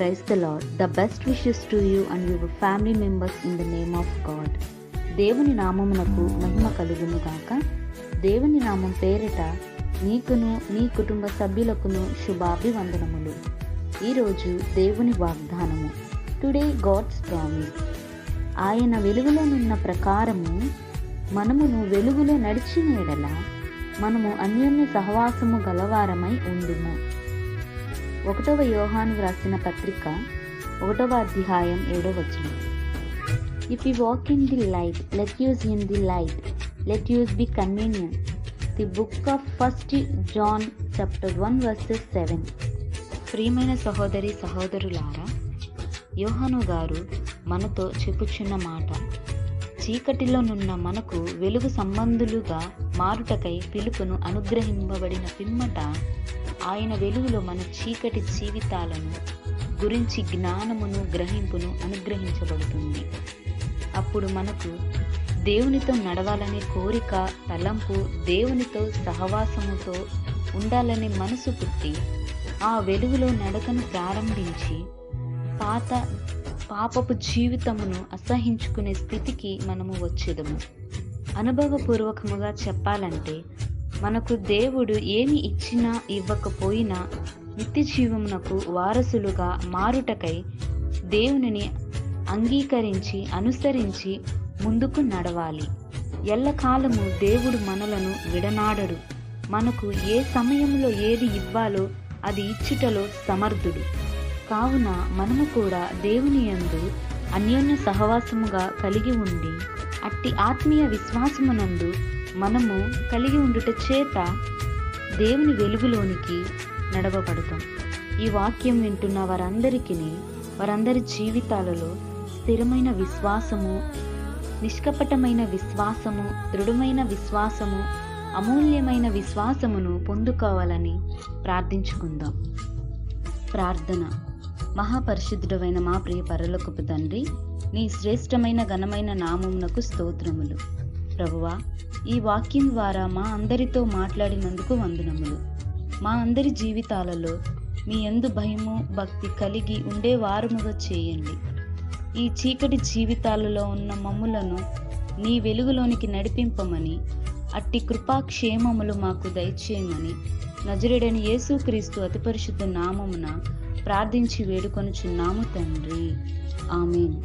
Praise the Lord. The best wishes to you and your family members in the name of God. దేవుని నామమునకు మహిమ కలుగును గాక. దేవుని నామం పేరిట నీకును నీ కుటుంబ సభ్యులకును శుభాభివందనములు. ఈరోజు దేవుని వాగ్దానము. Today God's promise. ఆయన వెలుగులోనున్న ప్రకారము మనమును వెలుగులో నడిచిన ఎడల మనము అన్యోన్య సహవాసము గలవారమై ఉండుము. 1 యోహాను రాసిన పత్రిక 1వ అధ్యాయం 7వ వచనం. If we walk in the light, let us in the light, let us be convenient. The book of 1 John chapter 1 verses 7. ప్రియమైన సహోదరి సహోదరులారా, యోహాను గారు మనతో చెప్పుచున్న మాట, చీకటిలోనున్న మనకు వెలుగు సంబంధులుగా మారుటకై పిలుపును అనుగ్రహింపబడిన పిమ్మట ఆయన వెలుగులో మన చీకటి జీవితాలను గురించి జ్ఞానమును గ్రహింపును అనుగ్రహించబడుతుంది. అప్పుడు మనకు దేవునితో నడవాలనే కోరిక, తలంపు, దేవునితో సహవాసముతో ఉండాలనే మనసు పుట్టి ఆ వెలుగులో నడకను ప్రారంభించి పాపపు జీవితమును అసహించుకునే స్థితికి మనము వచ్చేదము. అనుభవపూర్వకముగా చెప్పాలంటే మనకు దేవుడు ఏమి ఇచ్చినా ఇవ్వకపోయినా నిత్య జీవమునకు వారసులుగా మారుటకై దేవునిని అంగీకరించి అనుసరించి ముందుకు నడవాలి. ఎల్లకాలము దేవుడు మనలను విడనాడడు. మనకు ఏ సమయంలో ఏది ఇవ్వాలో అది ఇచ్చుటలో సమర్థుడు. కావున మనము కూడా దేవుని యందు అన్యోన్య సహవాసముగా కలిగి ఉండి అట్టి ఆత్మీయ విశ్వాసమునందు మనము కలిగి ఉండుట చేత దేవుని వెలుగులోనికి నడవబడతాం. ఈ వాక్యం వింటున్న వారందరి జీవితాలలో స్థిరమైన విశ్వాసము, నిష్కపటమైన విశ్వాసము, దృఢమైన విశ్వాసము, అమూల్యమైన విశ్వాసమును పొందుకోవాలని ప్రార్థించుకుందాం. ప్రార్థన. మహాపరిశుద్ధుడైన మా ప్రియ పరలోకపు తండ్రి, నీ శ్రేష్టమైన ఘనమైన నామమునకు స్తోత్రములు. ప్రభువా, ఈ వాక్యం ద్వారా మా అందరితో మాట్లాడినందుకు వందనములు. మా అందరి జీవితాలలో మీ యందు భయము భక్తి కలిగి ఉండే వారముగా చేయండి. ఈ చీకటి జీవితాలలో ఉన్న మమ్ములను నీ వెలుగులోనికి నడిపింపమని, అట్టి కృపాక్షేమములు మాకు దయచేయమని నజరేయుడైన యేసుక్రీస్తు అతి పరిశుద్ధ నామమున ప్రార్థించి వేడుకొనుచున్నాము తండ్రి. ఆమేన్.